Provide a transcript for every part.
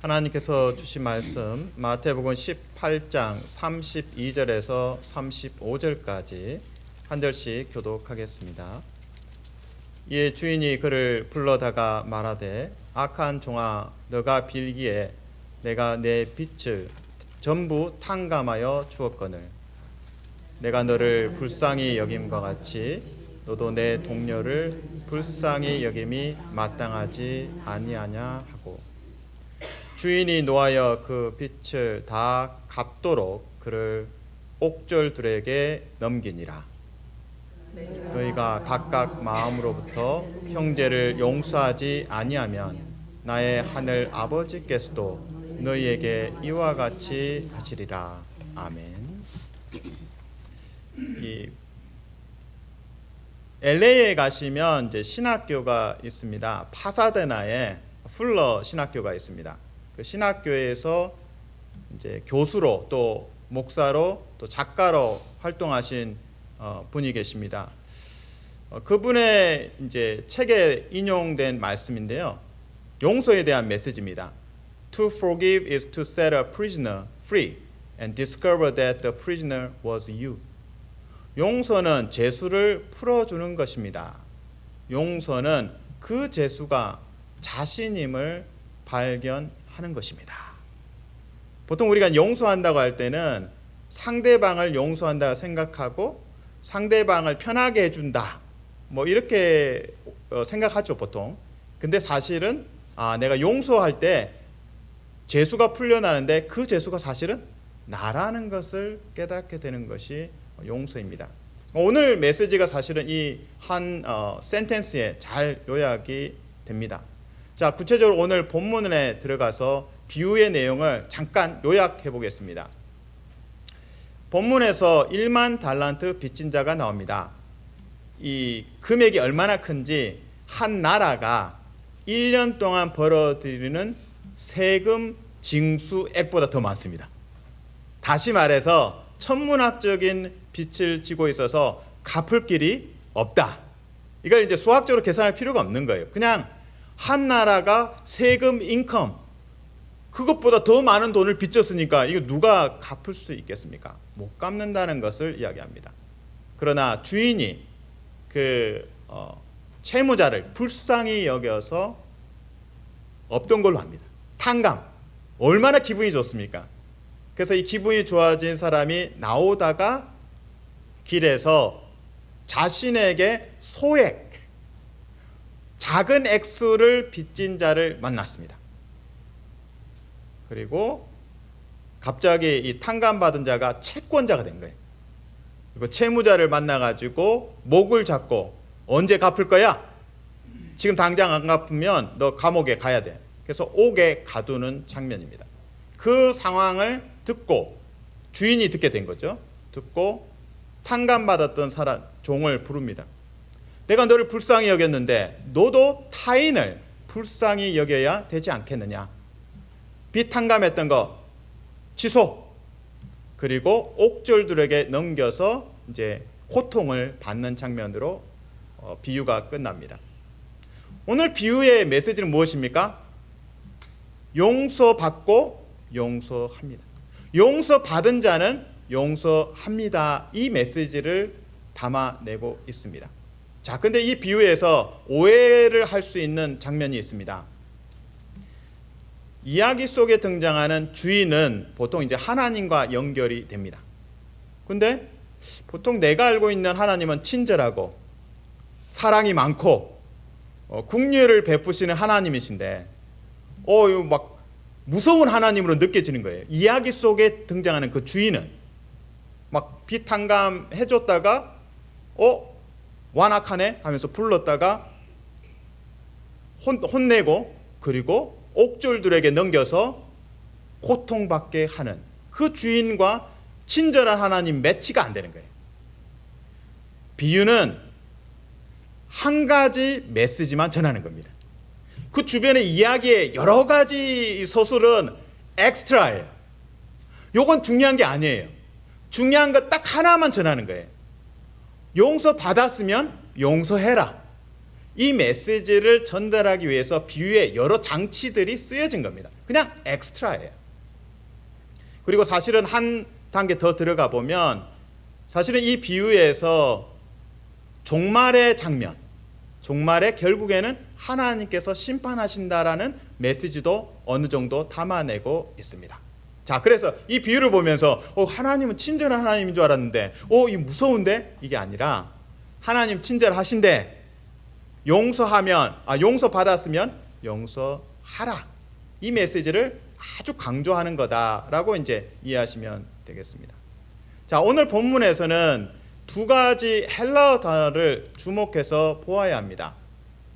하나님께서 주신 말씀 마태복음 18장 32절에서 35절까지 한 절씩 교독하겠습니다. 이에 주인이 그를 불러다가 말하되 악한 종아 너가 빌기에 내가 내 빚을 전부 탕감하여 주었거늘 내가 너를 불쌍히 여김과 같이 너도 내 동료를 불쌍히 여김이 마땅하지 아니하냐 하고 주인이 노하여 그 빚을 다 갚도록 그를 옥졸들에게 넘기니라. 너희가 각각 마음으로부터 형제를 용서하지 아니하면 나의 하늘 아버지께서도 너희에게 이와 같이 하시리라. 아멘. 이 LA에 가시면 이제 신학교가 있습니다. 파사데나에 풀러 신학교가 있습니다. 그 신학교에서 이제 교수로 또 목사로 또 작가로 활동하신 분이 계십니다. 그분의 이제 책에 인용된 말씀인데요. 용서에 대한 메시지입니다. To forgive is to set a prisoner free and discover that the prisoner was you. 용서는 죄수를 풀어주는 것입니다. 용서는 그 죄수가 자신임을 발견하는 것입니다. 보통 우리가 용서한다고 할 때는 상대방을 용서한다고 생각하고 상대방을 편하게 해준다. 뭐 이렇게 생각하죠, 보통. 근데 사실은 내가 용서할 때 죄수가 풀려나는데 그 죄수가 사실은 나라는 것을 깨닫게 되는 것이 용서입니다. 오늘 메시지가 사실은 이 한 센텐스에 잘 요약이 됩니다. 자, 구체적으로 오늘 본문에 들어가서 비유의 내용을 잠깐 요약해 보겠습니다. 본문에서 1만 달란트 빚진 자가 나옵니다. 이 금액이 얼마나 큰지 한 나라가 1년 동안 벌어들이는 세금 징수액보다 더 많습니다. 다시 말해서 천문학적인 빚을 지고 있어서 갚을 길이 없다. 이걸 이제 수학적으로 계산할 필요가 없는 거예요. 그냥 한 나라가 세금 인컴 그것보다 더 많은 돈을 빚졌으니까 이거 누가 갚을 수 있겠습니까? 못 갚는다는 것을 이야기합니다. 그러나 주인이 그 채무자를 불쌍히 여겨서 없던 걸로 합니다. 탕감. 얼마나 기분이 좋습니까? 그래서 이 기분이 좋아진 사람이 나오다가 길에서 자신에게 소액, 작은 액수를 빚진 자를 만났습니다. 그리고 갑자기 이 탕감받은 자가 채권자가 된 거예요. 그리고 채무자를 만나가지고 목을 잡고 언제 갚을 거야? 지금 당장 안 갚으면 너 감옥에 가야 돼. 그래서 옥에 가두는 장면입니다. 그 상황을 듣고 주인이 듣게 된 거죠. 듣고 탕감받았던 사람 종을 부릅니다. 내가 너를 불쌍히 여겼는데 너도 타인을 불쌍히 여겨야 되지 않겠느냐? 빚 탕감했던 거 취소. 그리고 옥졸들에게 넘겨서 이제 고통을 받는 장면으로 비유가 끝납니다. 오늘 비유의 메시지는 무엇입니까? 용서받고 용서합니다. 용서받은 자는 용서합니다. 이 메시지를 담아내고 있습니다. 자, 근데 이 비유에서 오해를 할 수 있는 장면이 있습니다. 이야기 속에 등장하는 주인은 보통 이제 하나님과 연결이 됩니다. 근데 보통 내가 알고 있는 하나님은 친절하고 사랑이 많고 긍휼을 베푸시는 하나님이신데 이거 막 무서운 하나님으로 느껴지는 거예요. 이야기 속에 등장하는 그 주인은 막 빚 탕감 해줬다가 완악하네 하면서 불렀다가 혼내고 그리고 옥졸들에게 넘겨서 고통받게 하는 그 주인과 친절한 하나님 매치가 안 되는 거예요. 비유는 한 가지 메시지만 전하는 겁니다. 그 주변의 이야기의 여러 가지 서술은 엑스트라예요. 요건 중요한 게 아니에요. 중요한 거 딱 하나만 전하는 거예요. 용서받았으면 용서해라. 이 메시지를 전달하기 위해서 비유의 여러 장치들이 쓰여진 겁니다. 그냥 엑스트라예요. 그리고 사실은 한 단계 더 들어가 보면 사실은 이 비유에서 종말의 장면, 종말에 결국에는 하나님께서 심판하신다라는 메시지도 어느 정도 담아내고 있습니다. 자, 그래서 이 비유를 보면서 하나님은 친절한 하나님인 줄 알았는데 이 무서운데? 이게 아니라 하나님 친절하신데 용서하면 용서받았으면 용서하라. 이 메시지를 아주 강조하는 거다라고 이제 이해하시면 되겠습니다. 자, 오늘 본문에서는 두 가지 헬라어 단어를 주목해서 보아야 합니다.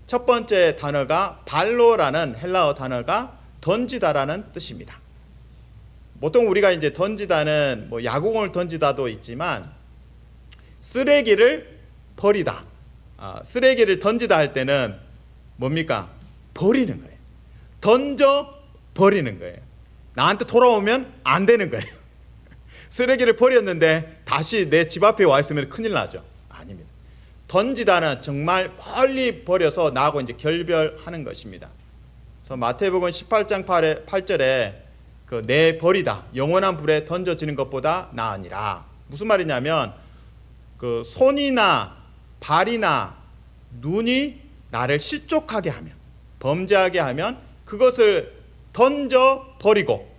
첫 번째 단어가 발로라는 헬라어 단어가 던지다라는 뜻입니다. 보통 우리가 이제 던지다는 야구공을 던지다도 있지만 쓰레기를 버리다, 쓰레기를 던지다 할 때는 뭡니까? 버리는 거예요. 던져 버리는 거예요. 나한테 돌아오면 안 되는 거예요. 쓰레기를 버렸는데 다시 내 집 앞에 와 있으면 큰일 나죠. 아닙니다. 던지다는 정말 멀리 버려서 나하고 이제 결별하는 것입니다. 그래서 마태복음 18장 8절에 내 버리다, 영원한 불에 던져지는 것보다 나으니라. 무슨 말이냐면 손이나 발이나 눈이 나를 실족하게 하면, 범죄하게 하면 그것을 던져 버리고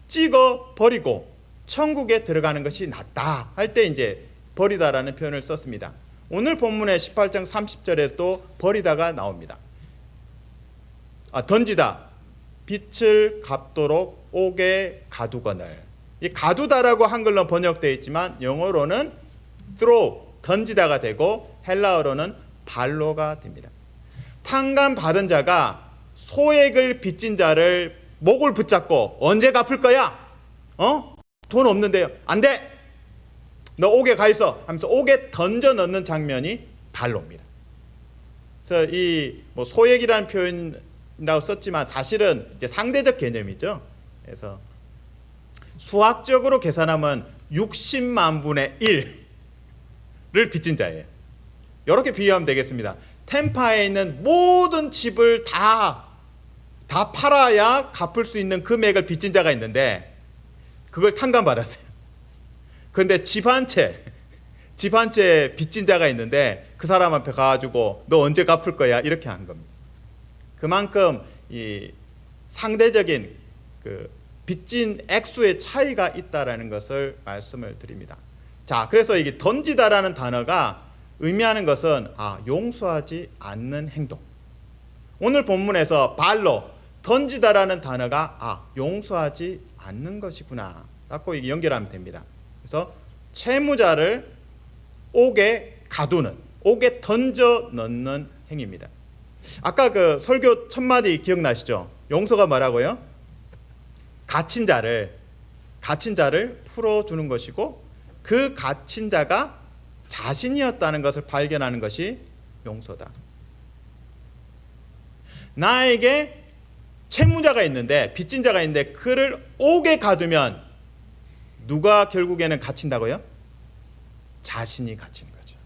찍어 버리고 천국에 들어가는 것이 낫다 할 때 이제 버리다라는 표현을 썼습니다. 오늘 본문의 18장 30절에도 버리다가 나옵니다. 던지다, 빛을 갚도록 옥에 가두거늘. 이 가두다라고 한글로 번역되어 있지만 영어로는 throw, 던지다가 되고 헬라어로는 발로가 됩니다. 탕감 받은 자가 소액을 빚진 자를 목을 붙잡고 언제 갚을 거야? 돈 없는데요. 안 돼. 너 옥에 가 있어 하면서 옥에 던져 넣는 장면이 발로입니다. 그래서 이 소액이라는 표현이라고 썼지만 사실은 이제 상대적 개념이죠. 그래서 수학적으로 계산하면 60만 분의 1을 빚진 자예요. 이렇게 비유하면 되겠습니다. 템파에 있는 모든 집을 다 팔아야 갚을 수 있는 금액을 빚진 자가 있는데 그걸 탕감받았어요. 그런데 집 한 채 빚진 자가 있는데 그 사람 앞에 가가지고 너 언제 갚을 거야? 이렇게 한 겁니다. 그만큼 이 상대적인 빚진 액수의 차이가 있다라는 것을 말씀을 드립니다. 자, 그래서 이게 던지다라는 단어가 의미하는 것은 용서하지 않는 행동. 오늘 본문에서 발로 던지다라는 단어가 용서하지 않는 것이구나 라고 연결하면 됩니다. 그래서 채무자를 옥에 가두는, 옥에 던져 넣는 행위입니다. 아까 설교 첫 마디 기억나시죠? 용서가 뭐라고요? 갇힌 자를 풀어주는 것이고 그 갇힌 자가 자신이었다는 것을 발견하는 것이 용서다. 나에게 채무자가 있는데, 빚진 자가 있는데 그를 옥에 가두면 누가 결국에는 갇힌다고요? 자신이 갇히는 거죠.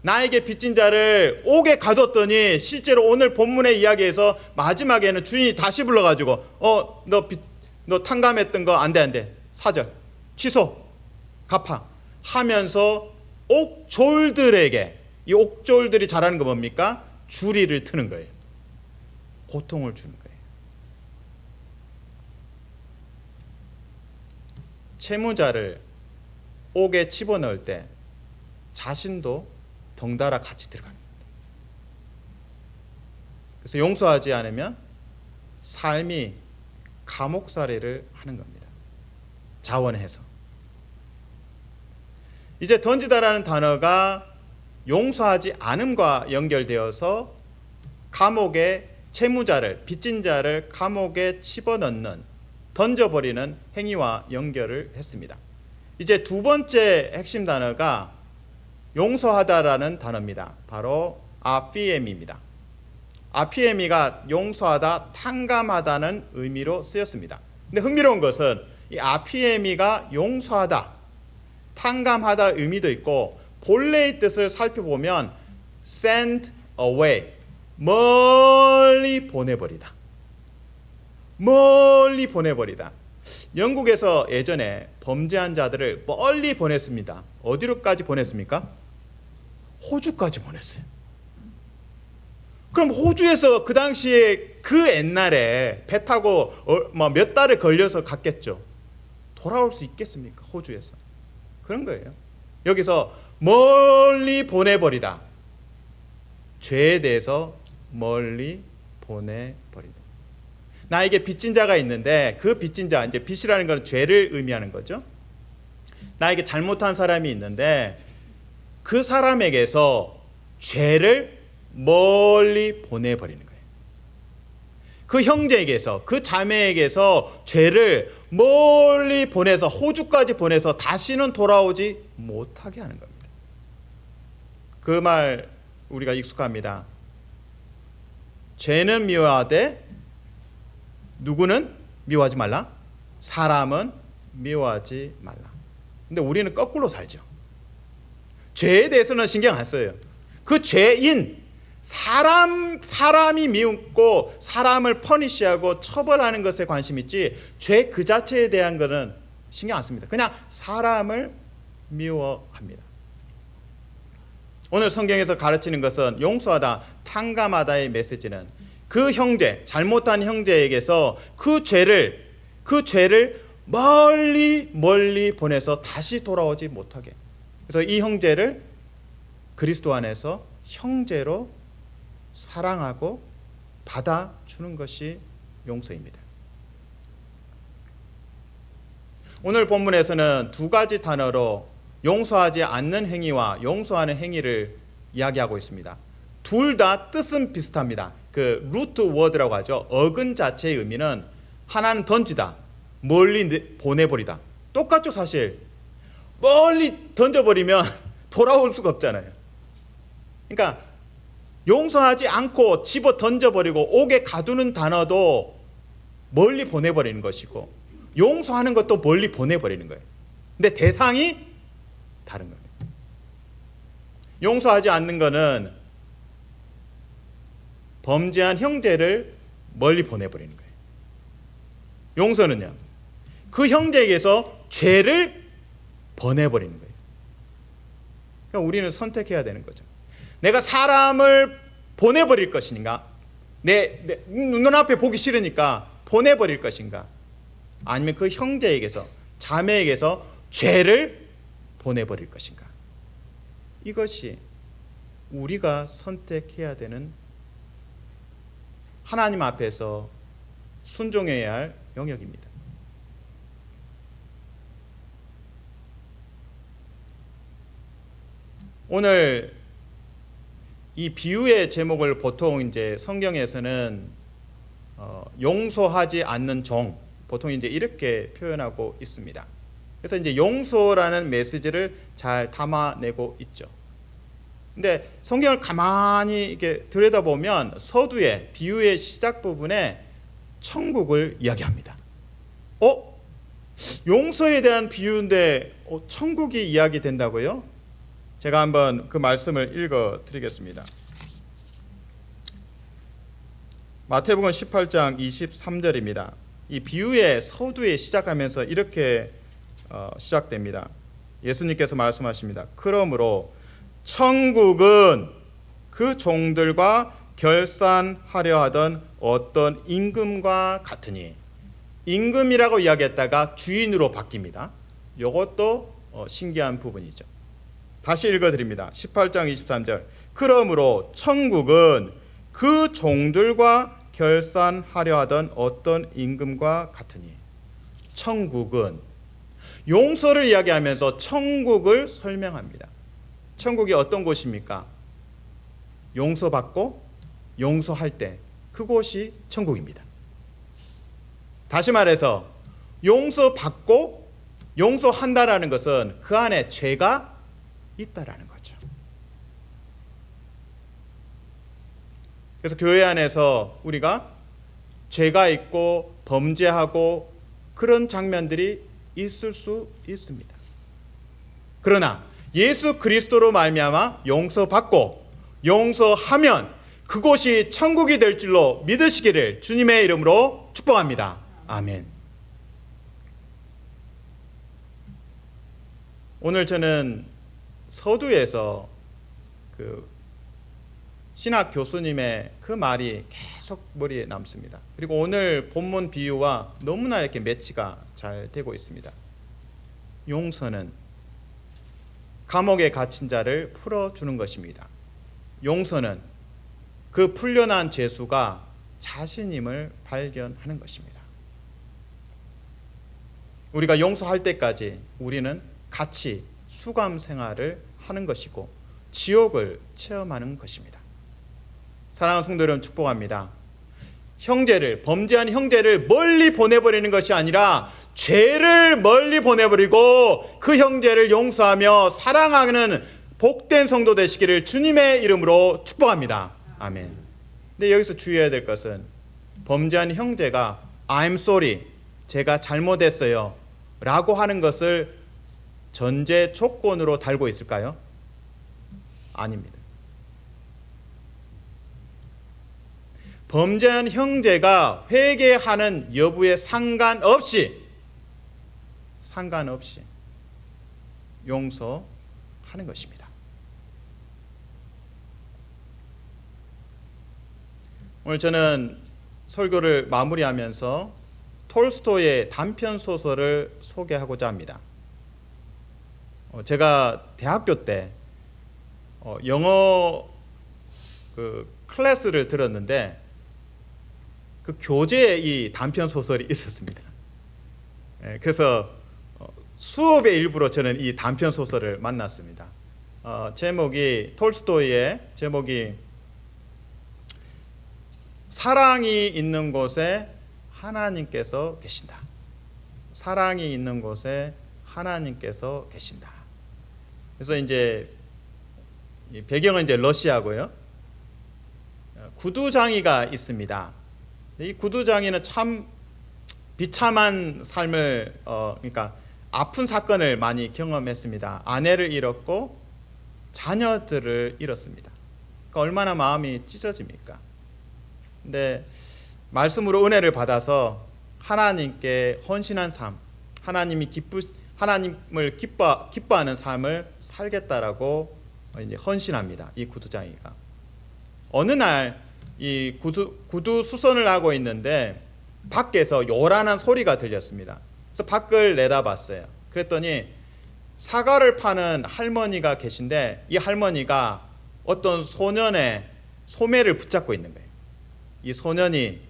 나에게 빚진 자를 옥에 가뒀더니 실제로 오늘 본문의 이야기에서 마지막에는 주인이 다시 불러가지고 너 탕감했던 거 안 돼. 사절 취소 갚아 하면서 옥졸들에게, 이 옥졸들이 잘하는 거 뭡니까? 주리를 트는 거예요. 고통을 주는 거예요. 채무자를 옥에 집어넣을 때 자신도 덩달아 같이 들어갑니다. 그래서 용서하지 않으면 삶이 감옥살이를 하는 겁니다. 자원해서. 이제 던지다라는 단어가 용서하지 않음과 연결되어서 감옥에 채무자를, 빚진 자를 감옥에 집어넣는, 던져버리는 행위와 연결을 했습니다. 이제 두 번째 핵심 단어가 용서하다라는 단어입니다. 바로 아피에미입니다. 아피에미가 용서하다, 탕감하다는 의미로 쓰였습니다. 근데 흥미로운 것은 이 아피에미가 용서하다, 탕감하다 의미도 있고 본래의 뜻을 살펴보면 send away, 멀리 보내버리다. 멀리 보내버리다. 영국에서 예전에 범죄한 자들을 멀리 보냈습니다. 어디로까지 보냈습니까? 호주까지 보냈어요. 그럼 호주에서 그 당시에 그 옛날에 배 타고 몇 달을 걸려서 갔겠죠. 돌아올 수 있겠습니까? 호주에서. 그런 거예요. 여기서 멀리 보내버리다. 죄에 대해서 멀리 보내버리다. 나에게 빚진 자가 있는데 그 빚진 자, 이제 빚이라는 건 죄를 의미하는 거죠. 나에게 잘못한 사람이 있는데 그 사람에게서 죄를 멀리 보내버리는 거예요. 그 형제에게서, 그 자매에게서 죄를 멀리 보내서 호주까지 보내서 다시는 돌아오지 못하게 하는 겁니다. 그 말 우리가 익숙합니다. 죄는 미워하되 누구는 미워하지 말라? 사람은 미워하지 말라. 근데 우리는 거꾸로 살죠. 죄에 대해서는 신경 안 써요. 그 죄인 사람이 미웃고 사람을 퍼니시하고 처벌하는 것에 관심 있지 죄 그 자체에 대한 것은 신경 안 씁니다. 그냥 사람을 미워합니다. 오늘 성경에서 가르치는 것은 용서하다, 탕감하다의 메시지는 그 형제, 잘못한 형제에게서 그 죄를 멀리 보내서 다시 돌아오지 못하게. 그래서 이 형제를 그리스도 안에서 형제로 사랑하고 받아주는 것이 용서입니다. 오늘 본문에서는 두 가지 단어로 용서하지 않는 행위와 용서하는 행위를 이야기하고 있습니다. 둘 다 뜻은 비슷합니다. 그 루트 워드라고 하죠. 어근 자체의 의미는 하나는 던지다, 멀리 보내버리다. 똑같죠 사실. 멀리 던져버리면 돌아올 수가 없잖아요. 그러니까 용서하지 않고 집어 던져버리고 옥에 가두는 단어도 멀리 보내버리는 것이고 용서하는 것도 멀리 보내버리는 거예요. 근데 대상이 다른 거예요. 용서하지 않는 것은 범죄한 형제를 멀리 보내버리는 거예요. 용서는요, 그 형제에게서 죄를 보내버리는 거예요. 그러니까 우리는 선택해야 되는 거죠. 내가 사람을 보내버릴 것인가? 내 눈앞에 보기 싫으니까 보내버릴 것인가? 아니면 그 형제에게서, 자매에게서 죄를 보내버릴 것인가? 이것이 우리가 선택해야 되는, 하나님 앞에서 순종해야 할 영역입니다. 오늘 이 비유의 제목을 보통 이제 성경에서는 용서하지 않는 종, 보통 이제 이렇게 표현하고 있습니다. 그래서 이제 용서라는 메시지를 잘 담아내고 있죠. 근데 성경을 가만히 이렇게 들여다보면 서두에 비유의 시작 부분에 천국을 이야기합니다. 용서에 대한 비유인데 천국이 이야기된다고요? 제가 한번 그 말씀을 읽어 드리겠습니다. 마태복음 18장 23절입니다. 이 비유의 서두에 시작하면서 이렇게 시작됩니다. 예수님께서 말씀하십니다. 그러므로 천국은 그 종들과 결산하려 하던 어떤 임금과 같으니, 임금이라고 이야기했다가 주인으로 바뀝니다. 이것도 신기한 부분이죠. 다시 읽어드립니다. 18장 23절. 그러므로 천국은 그 종들과 결산하려 하던 어떤 임금과 같으니. 천국은 용서를 이야기하면서 천국을 설명합니다. 천국이 어떤 곳입니까? 용서받고 용서할 때 그곳이 천국입니다. 다시 말해서 용서받고 용서한다라는 것은 그 안에 죄가 있다라는 거죠. 그래서 교회 안에서 우리가 죄가 있고 범죄하고 그런 장면들이 있을 수 있습니다. 그러나 예수 그리스도로 말미암아 용서받고 용서하면 그곳이 천국이 될 줄로 믿으시기를 주님의 이름으로 축복합니다. 아멘. 오늘 저는 서두에서 그 신학 교수님의 그 말이 계속 머리에 남습니다. 그리고 오늘 본문 비유와 너무나 이렇게 매치가 잘 되고 있습니다. 용서는 감옥에 갇힌 자를 풀어주는 것입니다. 용서는 그 풀려난 죄수가 자신임을 발견하는 것입니다. 우리가 용서할 때까지 우리는 같이 수감 생활을 하는 것이고 지옥을 체험하는 것입니다. 사랑하는 성도 여러분, 축복합니다. 범죄한 형제를 멀리 보내버리는 것이 아니라 죄를 멀리 보내버리고 그 형제를 용서하며 사랑하는 복된 성도 되시기를 주님의 이름으로 축복합니다. 아멘. 근데 여기서 주의해야 될 것은 범죄한 형제가 I'm sorry, 제가 잘못했어요 라고 하는 것을 전제 조건으로 달고 있을까요? 아닙니다. 범죄한 형제가 회개하는 여부에 상관없이 용서하는 것입니다. 오늘 저는 설교를 마무리하면서 톨스토이의 단편 소설을 소개하고자 합니다. 제가 대학교 때 영어 클래스를 들었는데 그 교재에 이 단편 소설이 있었습니다. 그래서 수업의 일부로 저는 이 단편 소설을 만났습니다. 톨스토이의 제목이 사랑이 있는 곳에 하나님께서 계신다. 사랑이 있는 곳에 하나님께서 계신다. 그래서 이제 배경은 이제 러시아고요. 구두장이가 있습니다. 이 구두장이는 참 비참한 삶을 그러니까 아픈 사건을 많이 경험했습니다. 아내를 잃었고 자녀들을 잃었습니다. 그러니까 얼마나 마음이 찢어집니까? 근데 말씀으로 은혜를 받아서 하나님께 헌신한 삶, 하나님을 기뻐하는 삶을 살겠다라고 이제 헌신합니다. 이 구두장이가. 어느 날 이 구두 수선을 하고 있는데 밖에서 요란한 소리가 들렸습니다. 그래서 밖을 내다봤어요. 그랬더니 사과를 파는 할머니가 계신데 이 할머니가 어떤 소년의 소매를 붙잡고 있는 거예요. 이 소년이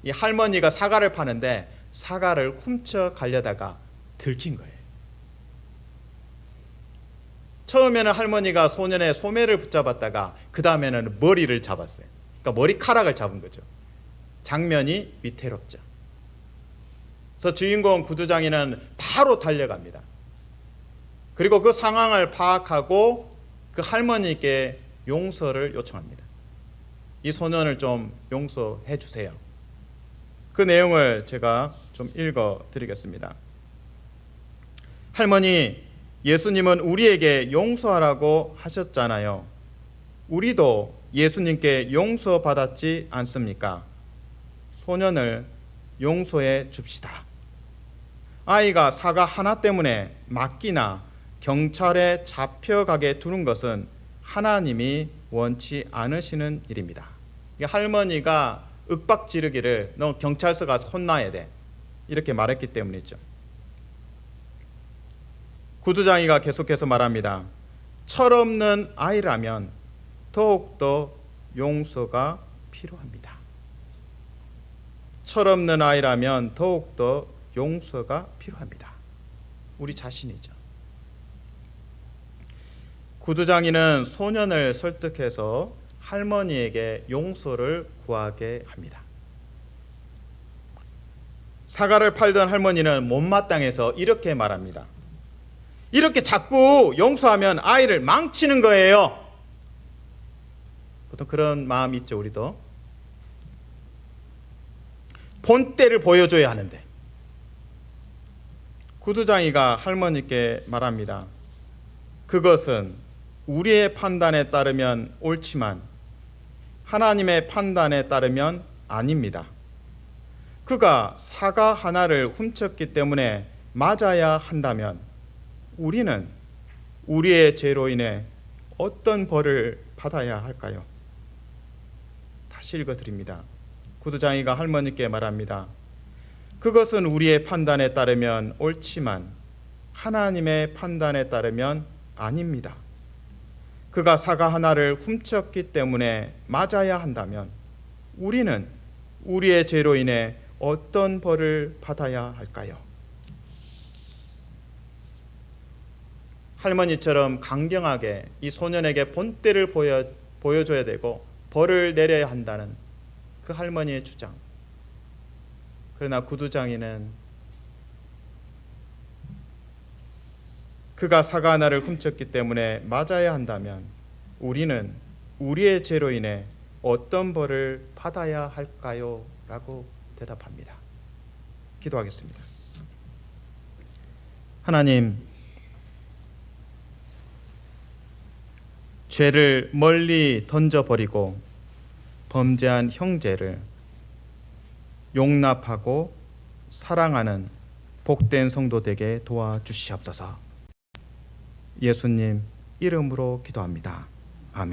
이 할머니가 사과를 파는데 사과를 훔쳐가려다가 들킨 거예요. 처음에는 할머니가 소년의 소매를 붙잡았다가 그 다음에는 머리를 잡았어요. 그러니까 머리카락을 잡은 거죠. 장면이 위태롭죠. 그래서 주인공 구두장이는 바로 달려갑니다. 그리고 그 상황을 파악하고 그 할머니께 용서를 요청합니다. 이 소년을 좀 용서해 주세요. 그 내용을 제가 좀 읽어 드리겠습니다. 할머니, 예수님은 우리에게 용서하라고 하셨잖아요. 우리도 예수님께 용서받았지 않습니까? 소년을 용서해 줍시다. 아이가 사과 하나 때문에 맡기나 경찰에 잡혀가게 두는 것은 하나님이 원치 않으시는 일입니다. 할머니가 윽박 지르기를 너 경찰서 가서 혼나야 돼 이렇게 말했기 때문이죠. 구두장이가 계속해서 말합니다. 철없는 아이라면 더욱더 용서가 필요합니다. 철없는 아이라면 더욱더 용서가 필요합니다. 우리 자신이죠. 구두장이는 소년을 설득해서 할머니에게 용서를 구하게 합니다. 사과를 팔던 할머니는 못마땅해서 이렇게 말합니다. 이렇게 자꾸 용서하면 아이를 망치는 거예요. 보통 그런 마음 있죠, 우리도. 본때를 보여줘야 하는데. 구두장이가 할머니께 말합니다. 그것은 우리의 판단에 따르면 옳지만 하나님의 판단에 따르면 아닙니다. 그가 사과 하나를 훔쳤기 때문에 맞아야 한다면 우리는 우리의 죄로 인해 어떤 벌을 받아야 할까요? 다시 읽어드립니다. 구두장이가 할머니께 말합니다. 그것은 우리의 판단에 따르면 옳지만 하나님의 판단에 따르면 아닙니다. 그가 사과 하나를 훔쳤기 때문에 맞아야 한다면 우리는 우리의 죄로 인해 어떤 벌을 받아야 할까요? 할머니처럼 강경하게 이 소년에게 본때를 보여줘야 되고 벌을 내려야 한다는 그 할머니의 주장. 그러나 구두장이는 그가 사과 하나를 훔쳤기 때문에 맞아야 한다면 우리는 우리의 죄로 인해 어떤 벌을 받아야 할까요? 라고 대답합니다. 기도하겠습니다. 하나님, 죄를 멀리 던져버리고 범죄한 형제를 용납하고 사랑하는 복된 성도 되게 도와주시옵소서. 예수님 이름으로 기도합니다.